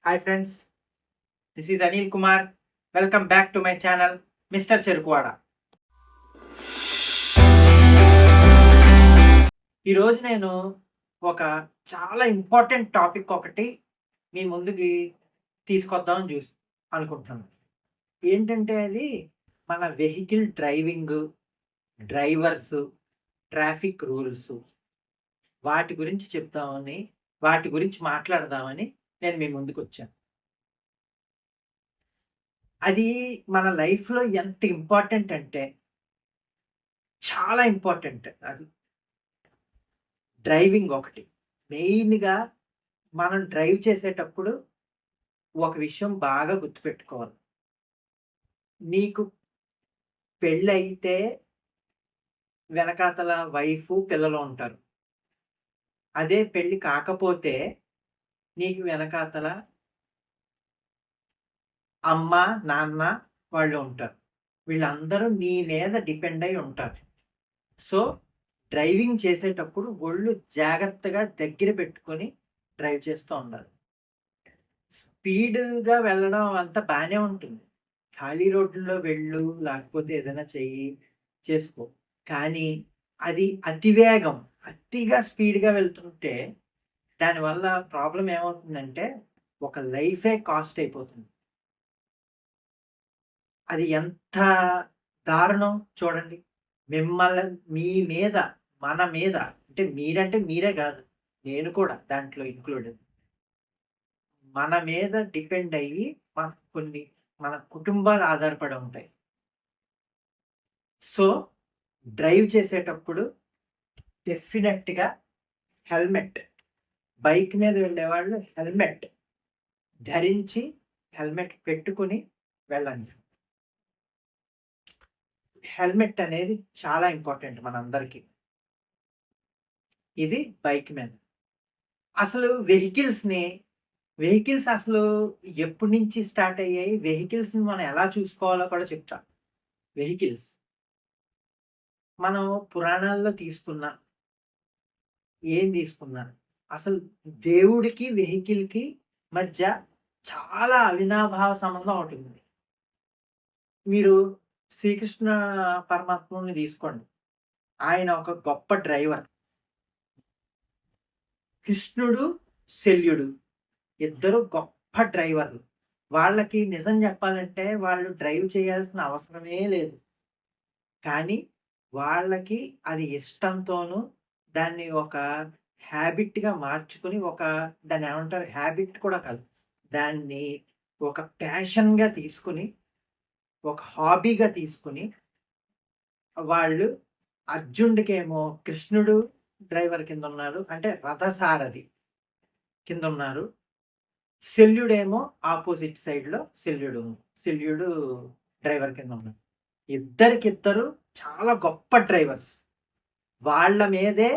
Hi friends, this is Anil Kumar. Welcome back to my channel, Mr. Cherukwada. ఈరోజు నేను ఒక చాలా important topic ఒకటి మీ ముందుకి తీసుకొద్దామని అనుకుంటున్నాను. ఏంటంటే అది మన vehicle driving, drivers, traffic rules వాటి గురించి చెప్తామని, వాటి గురించి మాట్లాడదామని నేను మీ ముందుకు వచ్చాను. అది మన లైఫ్‌లో ఎంత ఇంపార్టెంట్ అంటే చాలా ఇంపార్టెంట్ అది. డ్రైవింగ్ ఒకటి. మెయిన్‌గా మనం డ్రైవ్ చేసేటప్పుడు ఒక విషయం బాగా గుర్తుపెట్టుకోవాలి. నీకు పెళ్ళైతే వెనకాతల వైఫు, పిల్లలు ఉంటారు. అదే పెళ్లి కాకపోతే నీకు వెనకాతల అమ్మ, నాన్న వాళ్ళు ఉంటారు. వీళ్ళందరూ నీ మీద డిపెండ్ అయ్యి ఉంటారు. సో, డ్రైవింగ్ చేసేటప్పుడు ఒళ్ళు జాగ్రత్తగా దగ్గర పెట్టుకొని డ్రైవ్ చేస్తూ ఉండాలి. స్పీడ్‌గా వెళ్ళడం అంతా బానే ఉంటుంది. ఖాళీ రోడ్డులో వెళ్ళు, లేకపోతే ఏదైనా చెయ్యి, చేసుకో. కానీ అది అతివేగం, అతిగా స్పీడ్‌గా వెళ్తుంటే దానివల్ల ప్రాబ్లమ్ ఏమవుతుందంటే ఒక లైఫే కాస్ట్ అయిపోతుంది. అది ఎంత దారుణం చూడండి. మీ మీద, మన మీద అంటే మీరంటే మీరే గాదు. నేను కూడా దాంట్లో ఇంక్లూడెడ్. మన మీద డిపెండ్ అయ్యి కొన్ని మన కుటుంబాలు ఆధారపడి ఉంటాయి. సో, డ్రైవ్ చేసేటప్పుడు డెఫినెట్‌గా హెల్మెట్, బైక్ మీద వెళ్ళేవాళ్ళు హెల్మెట్ ధరించి, హెల్మెట్ పెట్టుకొని వెళ్ళండి. హెల్మెట్ అనేది చాలా ఇంపార్టెంట్ మనందరికీ. ఇది బైక్ మీద. అసలు వెహికల్స్ అసలు ఎప్పటి నుంచి స్టార్ట్ అయ్యాయి? వెహికల్స్‌ని మనం ఎలా చూసుకోవాలో కూడా చెప్తా. వెహికల్స్ మనం పురాణాల్లో ఏం తీసుకున్నా అసలు దేవుడికి, వెహికల్‌కి మధ్య చాలా అవినాభావ సంబంధం ఒకటుంది. మీరు శ్రీకృష్ణ పరమాత్ముడిని తీసుకోండి. ఆయన ఒక గొప్ప డ్రైవర్. కృష్ణుడు, శల్యుడు ఇద్దరు గొప్ప డ్రైవర్లు. వాళ్ళకి నిజం చెప్పాలంటే వాళ్ళు డ్రైవ్ చేయాల్సిన అవసరమే లేదు. కానీ వాళ్ళకి అది ఇష్టంతోనూ దాన్ని ఒక హ్యాబిట్‌గా మార్చుకొని దాన్ని ఏమంటారు, హ్యాబిట్ కూడా కాదు. దాన్ని ఒక ప్యాషన్‌గా తీసుకొని, ఒక హాబీగా తీసుకొని వాళ్ళు అర్జునుడికేమో కృష్ణుడు డ్రైవర్ కిందున్నారు. అంటే రథసారథి కిందున్నారు. శల్యుడేమో ఆపోజిట్ సైడ్‌లో శల్యుడు డ్రైవర్ కింద ఉన్నాడు. ఇద్దరికిద్దరు చాలా గొప్ప డ్రైవర్స్. వాళ్ళ మీదే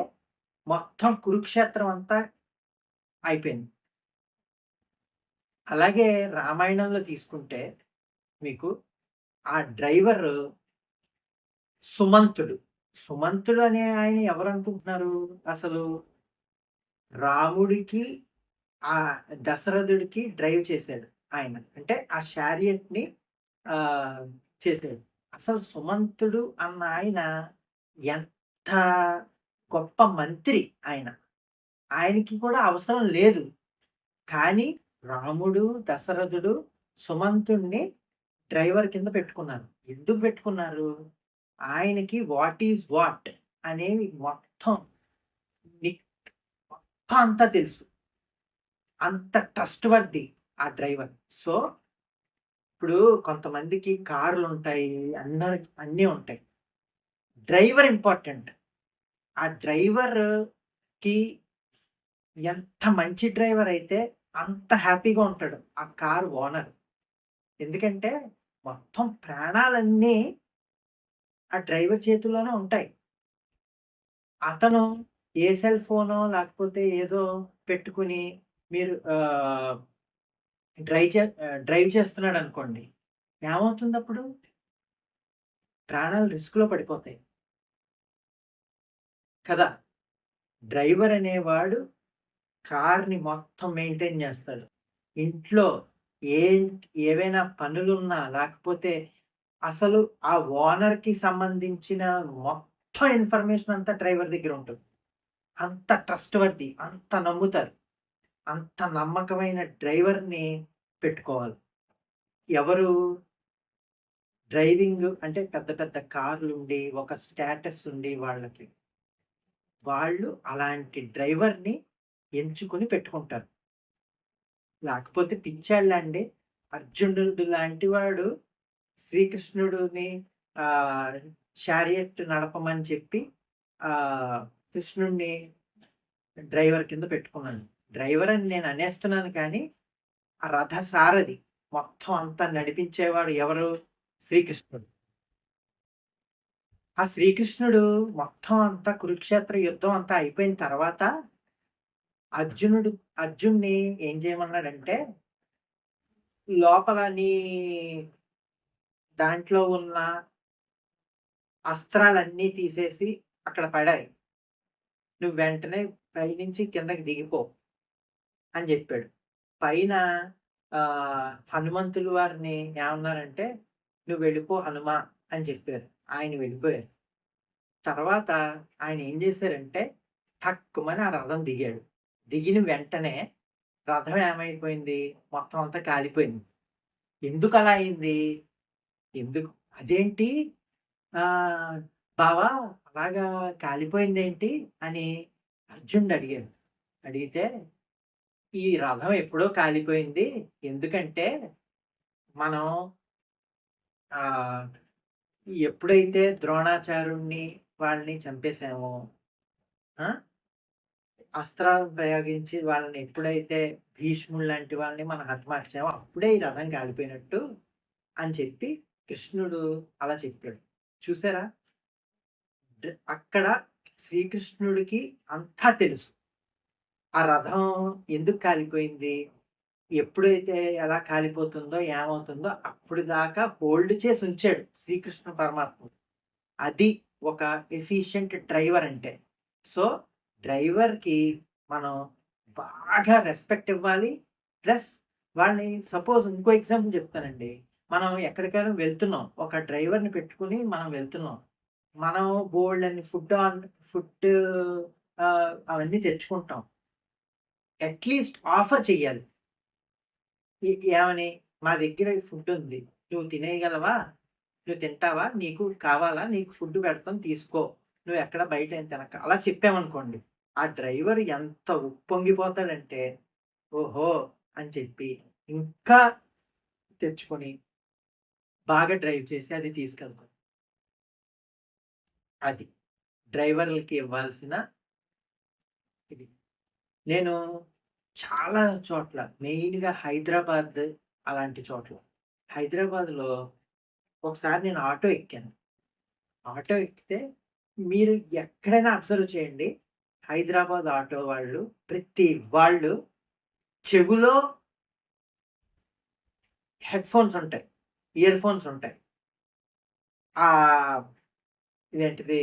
మొత్తం కురుక్షేత్రం అంతా అయిపోయింది. అలాగే రామాయణంలో తీసుకుంటే మీకు ఆ డ్రైవర్ సుమంతుడు. సుమంతుడు అనే ఆయన ఎవరనుకుంటున్నారు? అసలు రాముడికి, ఆ దశరథుడికి డ్రైవ్ చేశాడు ఆయన. అంటే ఆ చారియట్‌ని చేశాడు. అసలు సుమంతుడు అన్న ఆయన ఎంత గొప్ప మంత్రి ఆయన. ఆయనకి కూడా అవసరం లేదు. కానీ రాముడు, దశరథుడు సుమంతుడిని డ్రైవర్ కింద పెట్టుకున్నారు. ఎందుకు పెట్టుకున్నారు? ఆయనకి వాట్ ఈజ్ వాట్ అనేవి మొత్తం అంతా తెలుసు. అంత ట్రస్ట్ వర్ది ఆ డ్రైవర్. సో, ఇప్పుడు కొంతమందికి కార్లుంటాయి, అన్నీ ఉంటాయి. Driver important. ఆ డ్రైవర్‌కి ఎంత మంచి డ్రైవర్ అయితే అంత హ్యాపీగా ఉంటాడు ఆ కార్ ఓనర్. ఎందుకంటే మొత్తం ప్రాణాలన్నీ ఆ డ్రైవర్ చేతుల్లోనే ఉంటాయి. అతను ఏ సెల్ ఫోనో లేకపోతే ఏదో పెట్టుకొని మీరు డ్రైవ్ చేస్తున్నాడనుకోండి. ఏమవుతుందప్పుడు? ప్రాణాలు రిస్క్‌లో పడిపోతాయి. కదా! డ్రైవర్ అనేవాడు కార్‌ని మొత్తం మెయింటైన్ చేస్తాడు. ఇంట్లో ఏం ఏవైనా పనులున్నా, లేకపోతే అసలు ఆ ఓనర్‌కి సంబంధించిన మొత్తం ఇన్ఫర్మేషన్ అంతా డ్రైవర్ దగ్గర ఉంటుంది. అంత ట్రస్ట్‌వర్తీ, అంత నమ్ముతారు. అంత నమ్మకమైన డ్రైవర్‌ని పెట్టుకోవాలి. ఎవరు డ్రైవింగ్ అంటే పెద్ద పెద్ద కార్లుండి, ఒక స్టేటస్ ఉండి వాళ్ళకి, వాళ్ళు అలాంటి డ్రైవర్‌ని ఎంచుకొని పెట్టుకుంటారు. లేకపోతే పిచ్చాళ్ళండి. అర్జునుడు లాంటి వాడు శ్రీకృష్ణుడిని ఆహ్, చారియట్ నడపమని చెప్పి కృష్ణుడిని డ్రైవర్ కింద పెట్టుకున్నాడు. డ్రైవర్ అని నేను అనేస్తున్నాను కానీ, ఆ రథ సారథి మొత్తం అంతా నడిపించేవాడు ఎవరు? శ్రీకృష్ణుడు. ఆ శ్రీకృష్ణుడు మొత్తం అంతా కురుక్షేత్ర యుద్ధం అంతా అయిపోయిన తర్వాత అర్జునుడు అర్జున్‌ని ఏం చేయమన్నాడంటే, లోపల నీ దాంట్లో ఉన్న అస్త్రాలన్నీ తీసేసి అక్కడ పడాయి. నువ్వు వెంటనే పైనుంచి కిందకి దిగిపో అని జెప్పాడు. పైన హనుమంతులు వారిని ఏమన్నారంటే, "నువ్వు వెళ్ళిపో హనుమా" అని చెప్పారు. ఆయన వెళ్ళిపోయారు. తర్వాత ఆయన ఏం జేశారంటే, టక్కుమని ఆ రథం దిగాడు. దిగిన వెంటనే రథం ఏమైపోయింది? మొత్తం అంతా కాలిపోయింది. ఎందుకలా అయింది? ఎందుకు అదేంటి ఆహ్, బావా అలాగా కాలిపోయిందేంటి? అని అర్జునుడడిగాడు. అడిగితే, "ఈ రథం ఎప్పుడో కాలిపోయింది. ఎందుకంటే, మనం ఆహ్, ఎప్పుడైతే ద్రోణాచార్యుడిని వాళ్ళని చంపేసామో, ఆ! అస్త్రాలు ప్రయోగించి వాళ్ళని ఎప్పుడైతే భీష్ముడు లాంటి వాళ్ళని మనం హతమార్చామో, అప్పుడే ఈ రథం కాలిపోయినట్టు" అని చెప్పి కృష్ణుడు అలా చెప్పాడు. చూసారా? అక్కడ శ్రీకృష్ణుడికి అంతా తెలుసు. ఆ రథం ఎందుకు కాలిపోయింది? ఎప్పుడైతే ఎలా కాలిపోతుందో, ఏమవుతుందో అప్పటిదాకా హోల్డ్ చేసి ఉంచాడు శ్రీకృష్ణ పరమాత్ముడు. అది ఒక ఎఫిషియంట్ డ్రైవర్ అంటే. సో, డ్రైవర్‌కి మనం బాగా రెస్పెక్ట్ ఇవ్వాలి. ప్లస్ వాళ్ళని సపోజ్ ఇంకో ఎగ్జాంపుల్ చెప్తానండి. మనం ఎక్కడికైనా వెళ్తున్నాం. ఒక డ్రైవర్‌ని పెట్టుకొని మనం వెళ్తున్నాం. మనం బోలెడన్ని ఫుడ్ అవన్నీ తెచ్చుకుంటాం. అట్‌లీస్ట్ ఆఫర్ చెయ్యాలి. ఏమని? మా దగ్గర ఈ ఫుడ్డుంది. నువ్వు తినేయగలవా? నువ్వు తింటావా? నీకు కావాలా? నీకు ఫుడ్ పెడతాం తీసుకో. నువ్వెక్కడ బయట ఏం తినక. అలా చెప్పామనుకోండి. ఆ డ్రైవర్ ఎంత ఉప్పొంగిపోతాడంటే, ఓహో! అని చెప్పి ఇంకా తెచ్చుకొని బాగా డ్రైవ్ చేసి అది తీసుకెళ్తాం. అది డ్రైవర్‌లకి ఇవ్వాల్సిన ఇది. నేను చాలా చోట్ల మెయిన్‌గా హైదరాబాద్ అలాంటి చోట్ల. హైదరాబాద్‌లో ఒకసారి నేను ఆటో ఎక్కాను. ఆటో ఎక్కితే మీరు ఎక్కడైనా అబ్జర్వ్ చేయండి. హైదరాబాద్ ఆటో వాళ్ళు ప్రతి వాళ్ళు చెవులో హెడ్‌ఫోన్స్ ఉంటాయి. ఇయర్ ఫోన్స్ ఉంటాయి. ఆహ్, ఇదేంటిది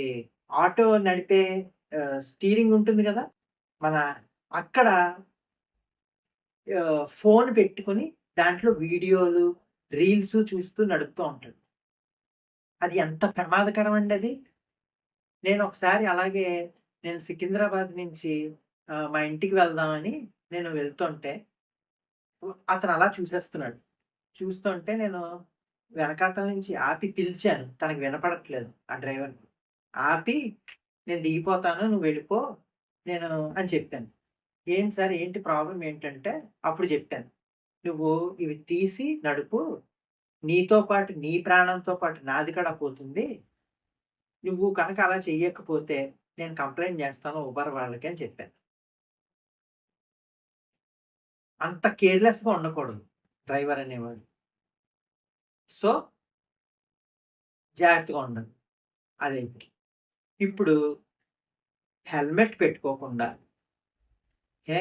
ఆటో నడిపే స్టీరింగ్ ఉంటుంది గదా! మన అక్కడ ఫోన్ పెట్టుకొని దాంట్లో వీడియోలు, రీల్స్ చూస్తూ నడుపుతూ ఉంటాడు. అది ఎంత ప్రమాదకరం అండి అది. నేనొకసారి అలాగే నేను సికింద్రాబాద్ నుంచి మా ఇంటికి వెళ్దామని నేను వెళ్తుంటే అతను అలా చూసేస్తున్నాడు. చూస్తుంటే నేను వెనకాతల నుంచి ఆపి పిలిచాను. తనకి వినపడట్లేదు ఆ డ్రైవర్‌కి. ఆపి "నేను దిగిపోతాను. నువ్వు వెళ్ళిపో. నేను" అని చెప్పాను. "ఏంటి సార్ ఏంటి ప్రాబ్లమ్ ఏంటంటే" అప్పుడు చెప్పాను. "నువ్వు ఇవి తీసి నడుపు. నీతో పాటు నీ ప్రాణంతో పాటు నాది కూడా పోతుంది. నువ్వు కనుక అలా చెయ్యకపోతే నేను కంప్లెయింట్ చేస్తాను ఉబర్ వాళ్ళకి" అని చెప్పాను. అంత కేర్‌లెస్‌గా ఉండకూడదు డ్రైవర్ అనేవాడు. సో, జాగ్రత్తగా ఉండాలి. అదైతే. ఇప్పుడు హెల్మెట్ పెట్టుకోకుండా ఏ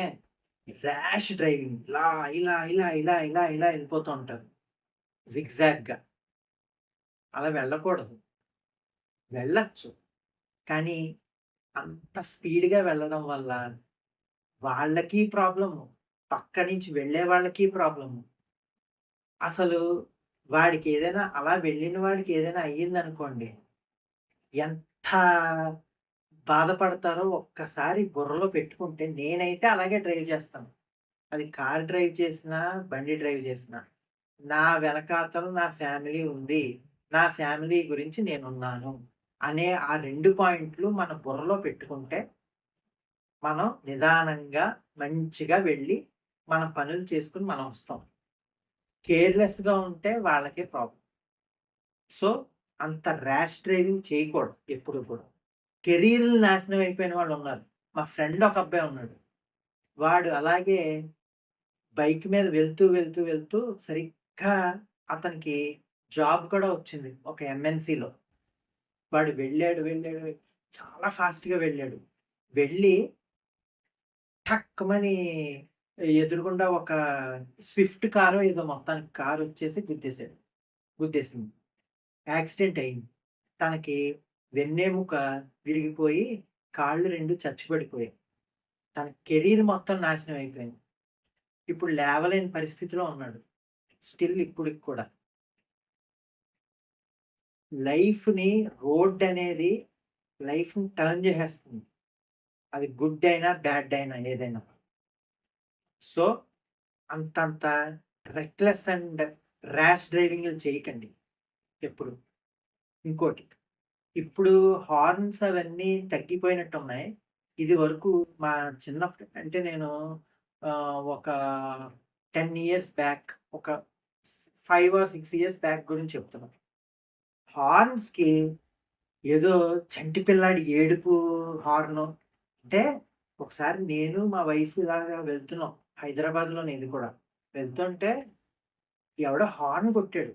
ర్యాష్ డ్రైవింగ్ ఇలా ఎళ్ళిపోతూ ఉంటారు. జిగ్‌జాగ్‌గా. అలా వెళ్ళకూడదు. వెళ్ళొచ్చు. కానీ అంత స్పీడ్‌గా వెళ్ళడం వల్ల వాళ్ళకి ప్రాబ్లము. పక్క నుంచి వెళ్ళే వాళ్ళకి ప్రాబ్లము. అసలు వాడికేదైనా అలా వెళ్ళిన వాడికి ఏదైనా అయ్యిందనుకోండి, ఎంత బాధపడతారో ఒక్కసారి బుర్రలో పెట్టుకుంటే నేనైతే అలాగే డ్రైవ్ చేస్తాను. అది కార్ డ్రైవ్ చేసినా, బండి డ్రైవ్ చేసినా. నా వెనకాతల నా ఫ్యామిలీ ఉంది. నా ఫ్యామిలీ గురించి నేనున్నాను. అనే ఆ 2 పాయింట్లు మన బుర్రలో పెట్టుకుంటే, మనం నిదానంగా, మంచిగా వెళ్ళి, మన పనులు చేసుకొని మనం వస్తాం. కేర్‌లెస్‌గా ఉంటే వాళ్ళకే ప్రాబ్లమ్. సో, అంత ర్యాష్ డ్రైవింగ్ చేయకూడదు ఎప్పుడు కూడా. కెరీర్‌లు నాశనం అయిపోయిన వాళ్ళున్నారు. మా ఫ్రెండ్ ఒక అబ్బాయి ఉన్నాడు. వాడు అలాగే బైక్ మీద వెళ్తూ సరిగ్గా అతనికి జాబ్ కూడా వచ్చింది. ఒక ఎంఎన్‌సిలో. వాడు వెళ్ళాడు. చాలా ఫాస్ట్‌గా వెళ్ళాడు. వెళ్ళి టక్కుమని ఎదురుగుండా ఒక స్విఫ్ట్ కారో ఏదో మొత్తానికి కారొచ్చేసి గుద్దేసింది. యాక్సిడెంట్ అయింది. తనకి వెన్నెముక విరిగిపోయి కాళ్ళు 2 చచ్చుబడిపోయాయి. తన కెరీర్ మొత్తం నాశనం అయిపోయింది. ఇప్పుడు లేవలేని పరిస్థితిలో ఉన్నాడు. స్టిల్ ఇప్పటికి కూడా. లైఫ్‌ని రోడ్డనేది లైఫ్‌ని టర్న్ చేసేస్తుంది. అది గుడ్ అయినా, బ్యాడ్ అయినా ఏదైనా. సో, అంతంత రెక్లెస్ అండ్ ర్యాష్ డ్రైవింగ్‌లు చేయకండి ఎప్పుడు. ఇంకోటి, ఇప్పుడు హార్న్స్ అవన్నీ తగ్గిపోయినట్టున్నాయి. ఇదివరకు మా చిన్నప్పుడు అంటే నేను ఒక 10 ఇయర్స్ బ్యాక్ ఒక 5 ఆర్ 6 ఇయర్స్ బ్యాక్ గురించి చెప్తున్నాను. హార్న్స్‌కి ఏదో చంటి పిల్లాడి ఏడుపు హార్ను. అంటే ఒకసారి నేను మా వైఫ్ ఇలాగా వెళ్తున్నాం. హైదరాబాద్‌లోనే ఇది కూడా. వెళ్తుంటే ఎవడో హార్న్ కొట్టాడు.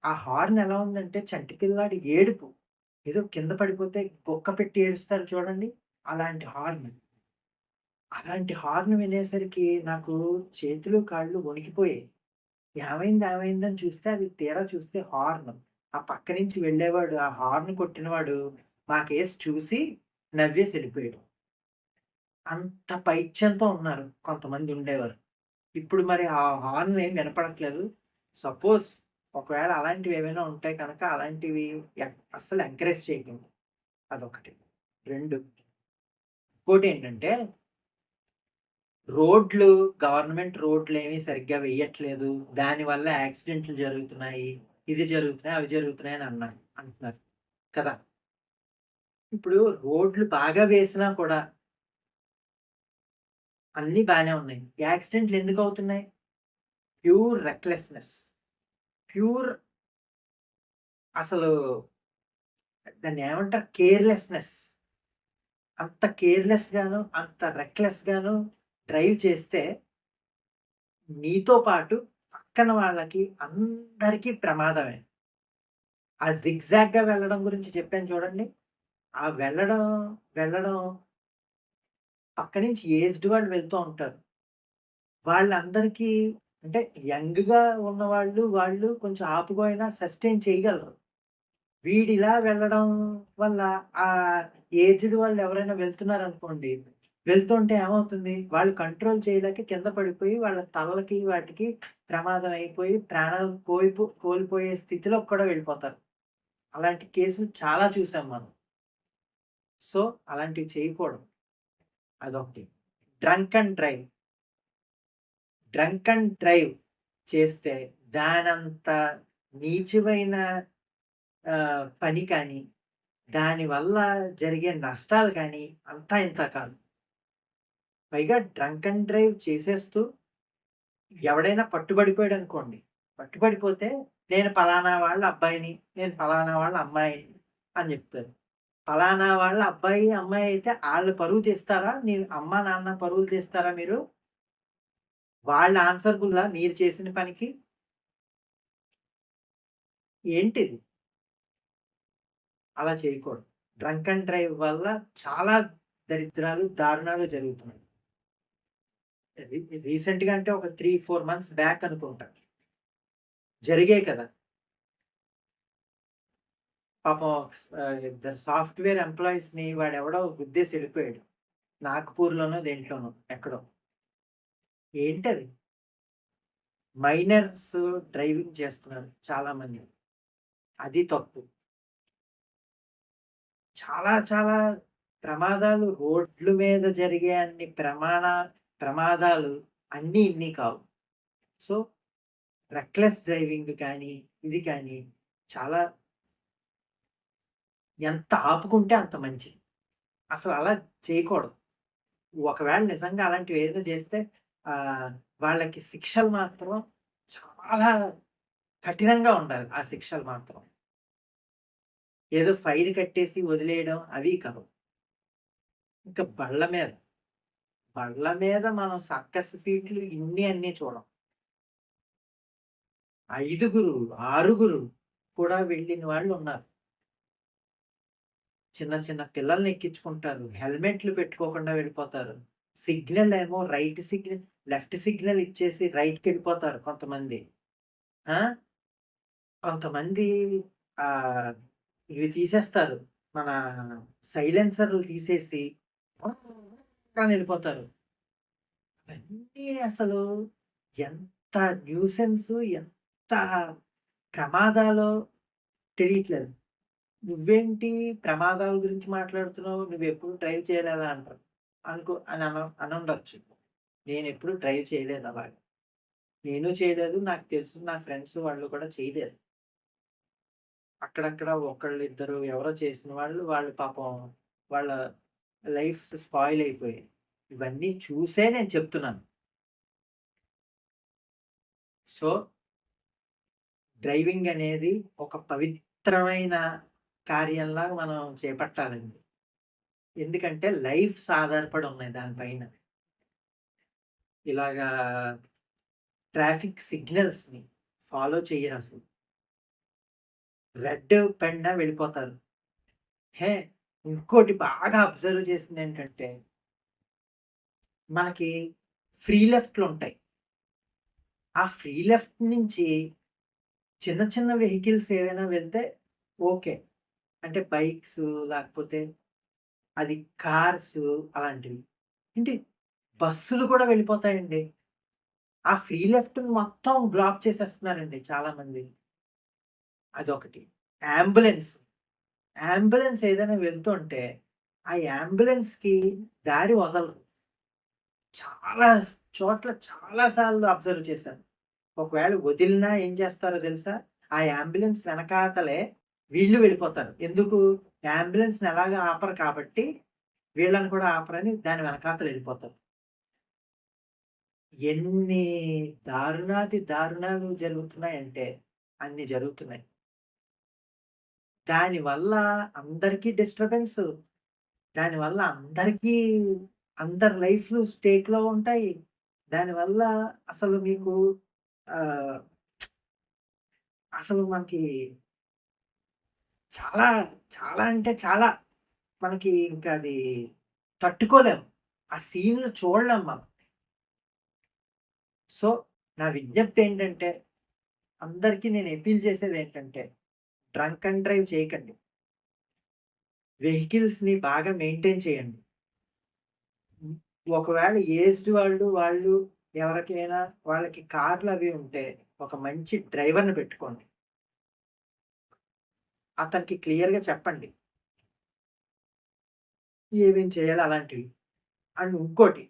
ఆ హార్న్ ఎలా ఉందంటే చంటి పిల్లాడి ఏడుపు. ఏదో కింద పడిపోతే గుక్క పెట్టి ఏడుస్తారు చూడండి. అలాంటి హార్న్. అలాంటి హార్న్ వినేసరికి నాకు చేతులు, కాళ్ళు వణికిపోయాయి. ఏమైందని చూస్తే అది తీరా చూస్తే హార్న్. ఆ పక్క నుంచి వెళ్ళేవాడు ఆ హార్న్ కొట్టినవాడు మాకేసి చూసి నవ్వేసి ఎళ్ళిపోయాడు. అంత పైత్యంతో ఉన్నారు కొంతమంది ఉండేవారు. ఇప్పుడు మరి ఆ హార్న్ ఏం వినపడట్లేదు. సపోజ్ ఒకవేళ అలాంటివి ఏమైనా ఉంటే కనుక అలాంటివి అస్సలు ఎంకరేజ్ చేయకండి. అదొకటి. 2 ఇంకోటేంటంటే రోడ్లు గవర్నమెంట్ రోడ్లేమి సరిగ్గా వేయట్లేదు. దానివల్ల యాక్సిడెంట్లు జరుగుతున్నాయి. ఇది జరుగుతున్నాయి, అవి జరుగుతున్నాయి అని అంటున్నారు కదా! ఇప్పుడు రోడ్లు బాగా వేసినా కూడా అన్నీ బానే ఉన్నాయి. యాక్సిడెంట్లు ఎందుకవుతున్నాయి? Pure recklessness. ప్యూర్ అసలు దాన్నేమంటారు? కేర్‌లెస్‌నెస్. అంత కేర్‌లెస్‌గాను, అంత రెక్లెస్‌గాను డ్రైవ్ చేస్తే నీతో పాటు పక్కన వాళ్ళకి అందరికీ ప్రమాదమే. ఆ జిగ్‌జాగ్‌గా వెళ్ళడం గురించి చెప్పాను చూడండి. ఆ వెళ్ళడం పక్క నుంచి ఏజ్డ్ వాళ్ళు వెళ్తూ ఉంటారు. వాళ్ళందరికీ అంటే యంగ్‌గా ఉన్నవాళ్ళు, వాళ్ళు కొంచెం ఆపుకోయినా సస్టైన్ చేయగలరు. వీడిలా వెళ్ళడం వల్ల ఏజ్డ్ వాళ్ళు ఎవరైనా వెళ్తున్నారనుకోండి, వెళ్తుంటే ఏమవుతుంది? వాళ్ళు కంట్రోల్ చేయలేక కింద పడిపోయి వాళ్ళ తలలకి, వాటికి ప్రమాదం అయిపోయి ప్రాణాలు కోల్పోయే స్థితిలోకి కూడా వెళ్ళిపోతారు. అలాంటి కేసులు చాలా చూసాం మనం. సో, అలాంటివి చేయకూడదు. అదొకటి. Drunk and drive. Drunk and drive చేస్తే దానంత నీచమైన పని కానీ, దానివల్ల జరిగే నష్టాలు కానీ అంతా ఇంతా కాదు. పైగా డ్రంక్ అండ్ డ్రైవ్ చేసేస్తూ ఎవడైనా పట్టుబడిపోయాడనుకోండి. పట్టుబడిపోతే నేను పలానా వాళ్ళ అబ్బాయిని, నేను పలానా వాళ్ళ అమ్మాయిని అని జెప్తారు. పలానా వాళ్ళ అబ్బాయి, అమ్మాయి అయితే ఆళ్ళు పరువు తీస్తారా? అమ్మ, నాన్న పరువులు తీస్తారా మీరు? వాళ్ళు ఆన్సరబులా మీరు చేసిన పనికి? ఏంటిది? అలా చేయకూడదు. డ్రంక్ అండ్ డ్రైవ్ వల్ల చాలా దరిద్రాలు, దారుణాలు జరుగుతున్నాయి. రీసెంట్‌గా అంటే ఒక 3, 4 మంత్స్ బ్యాక్ అనుకుంటా. జరిగాయి కదా! పాపం ఇద్దరు సాఫ్ట్‌వేర్ ఎంప్లాయీస్‌ని వాడెవడో గుద్దేసి ఎళ్ళిపోయాడు. నాగ్‌పూర్‌లోనో దేంట్లోనో ఎక్కడో. ఏంటది? మైనర్స్ డ్రైవింగ్ చేస్తున్నారు చాలామంది. అది తప్పు. చాలా చాలా ప్రమాదాలు రోడ్ల మీద జరిగే అన్ని ప్రమాదాలు అన్నీ ఇన్ని కావు. సో, రెక్లెస్ డ్రైవింగ్ కానీ, ఇది కానీ చాలా ఎంత ఆపుకుంటే అంత మంచిది. అసలు అలా చేయకూడదు. ఒకవేళ నిజంగా అలాంటివి ఏదైనా చేస్తే ఆహ్, వాళ్ళకి శిక్షలు మాత్రం చాలా కఠినంగా ఉండాలి. ఆ శిక్షలు మాత్రం. ఏదో ఫైన్ కట్టేసి వదిలేయడం అవి కావు. ఇంకా బళ్ళ మీద మనం సర్కస్ ఫీట్లు ఇన్ని అన్నీ చూడం. 5గురు, 6గురు కూడా వెళ్ళిన వాళ్ళున్నారు. చిన్న చిన్న పిల్లల్ని ఎక్కించుకుంటారు. హెల్మెట్లు పెట్టుకోకుండా వెళ్ళిపోతారు. సిగ్నల్ ఏమో లెఫ్ట్ సిగ్నల్ ఇచ్చేసి రైట్‌కెళ్ళిపోతారు కొంతమంది. ఆ! కొంతమంది ఆహ్, ఇవి తీసేస్తారు. మన సైలెన్సర్‌లు తీసేసి అని వెళ్ళిపోతారు. అవన్నీ అసలు ఎంత న్యూసెన్సు, ఎంత ప్రమాదాలో తెలియట్లేదు. "నువ్వేంటి ప్రమాదాల గురించి మాట్లాడుతున్నావు? నువ్వెప్పుడు డ్రైవ్ చేయలేదా?" అంటారు. అనుండొచ్చు. నేనెప్పుడు డ్రైవ్ చేయలేదు అలాగా. నేను చేయలేదు. నాకు తెలుసు నా ఫ్రెండ్స్ వాళ్ళు కూడా చేయలేదు. అక్కడక్కడ ఒకళ్ళిద్దరు ఎవరో చేసిన వాళ్ళు పాపం వాళ్ళ లైఫ్స్ స్పాయిల్ అయిపోయాయి. ఇవన్నీ చూసే నేను చెప్తున్నాను. సో, డ్రైవింగ్ అనేది ఒక పవిత్రమైన కార్యంలాగా మనం చేపట్టాలండి. ఎందుకంటే లైఫ్స్ ఆధారపడి ఉన్నాయి దాని పైన. ఇలాగా ట్రాఫిక్ సిగ్నల్స్‌ని ఫాలో చెయ్యరసలు. రెడ్ పడినా వెళ్ళిపోతారు. హే! ఇంకోటి బాగా అబ్జర్వ్ చేసిందేంటంటే, మనకి ఫ్రీ లెఫ్ట్‌లుంటాయి. ఆ ఫ్రీ లెఫ్ట్ నుంచి చిన్న చిన్న వెహికల్స్ ఏవైనా వెళ్తే ఓకే. అంటే బైక్సు లేకపోతే అది కార్సు అలాంటివి. ఏంటి బస్సులు కూడా వెళ్ళిపోతాయండి. ఆ ఫ్రీ లెఫ్ట్‌ని మొత్తం బ్లాక్ చేసేస్తున్నారండి చాలామంది. అదొకటి. అంబులెన్స్. అంబులెన్స్ ఏదైనా వెళ్తుంటే, ఆ అంబులెన్స్‌కి దారి వదలరు. చాలా చోట్ల చాలా సార్లు అబ్జర్వ్ చేశాను. ఒకవేళ వదిలినా ఏం చేస్తారో తెలుసా? ఆ అంబులెన్స్ వెనకాతలే వీళ్ళు వెళ్ళిపోతారు. ఎందుకు? అంబులెన్స్‌ని ఎలాగా ఆపరు కాబట్టి, వీళ్ళని కూడా ఆపరని దాని వెనకాతల వెళ్ళిపోతారు. ఎన్ని దారుణాతి దారుణాలు జరుగుతున్నాయంటే అన్ని జరుగుతున్నాయి. దానివల్ల అందరికీ డిస్టర్బెన్సు. దానివల్ల అందరి లైఫ్‌లు స్టేక్‌లో ఉంటాయి. దానివల్ల అసలు మీకు ఆహ్, అసలు మనకి చాలా, చాలా అంటే చాలా మనకి ఇంకా అది తట్టుకోలేం. ఆ సీన్‌లు చూడలేం మనం. సో, నా విజ్ఞప్తి ఏంటంటే అందరికి నేను అపీల్ చేసేదేంటంటే డ్రంక్ అండ్ డ్రైవ్ చేయకండి. వెహికల్స్‌ని బాగా మెయింటైన్ చేయండి. హ్మ్. ఒకవేళ ఏజ్డ్ వాళ్ళు ఎవరికైనా వాళ్ళకి కార్‌లవి ఉంటే ఒక మంచి డ్రైవర్‌ని పెట్టుకోండి. అతనికి క్లియర్‌గా చెప్పండి. ఏమేం చేయాలో అలాంటివి. అండ్ ఇంకోటి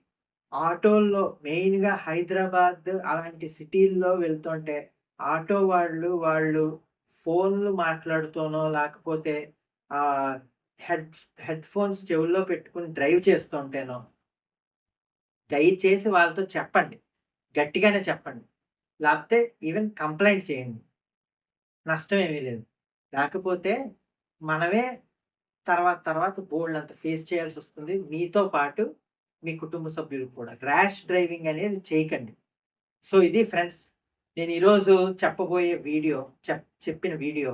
ఆటోల్లో మెయిన్‌గా హైదరాబాద్ అలాంటి సిటీల్లో వెళ్తుంటే ఆటో వాళ్ళు ఫోన్‌లు మాట్లాడుతూనో లేకపోతే ఆహ్, హెడ్ హెడ్ ఫోన్స్ చెవుల్లో పెట్టుకొని డ్రైవ్ చేస్తుంటేనో దయచేసి వాళ్ళతో చెప్పండి. గట్టిగానే చెప్పండి. లేకపోతే ఈవెన్ కంప్లెయింట్ చేయండి. నష్టమేమీ లేదు. లేకపోతే మనమే తర్వాత బోలెడంత ఫేస్ చేయాల్సొస్తుంది. మీతో పాటు మీ కుటుంబ సభ్యులు కూడా. ర్యాష్ డ్రైవింగ్ అనేది చేయకండి. సో, ఇది ఫ్రెండ్స్ నేను ఈరోజు చెప్పబోయే వీడియో చెప్పిన వీడియో.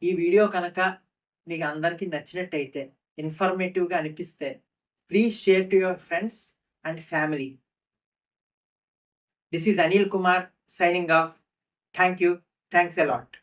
ఈ వీడియో కనుక మీకు అందరికి నచ్చినట్టయితే, ఇన్ఫర్మేటివ్‌గా అనిపిస్తే please share to your friends and family. This is Anil Kumar signing off. Thank you. Thanks a lot.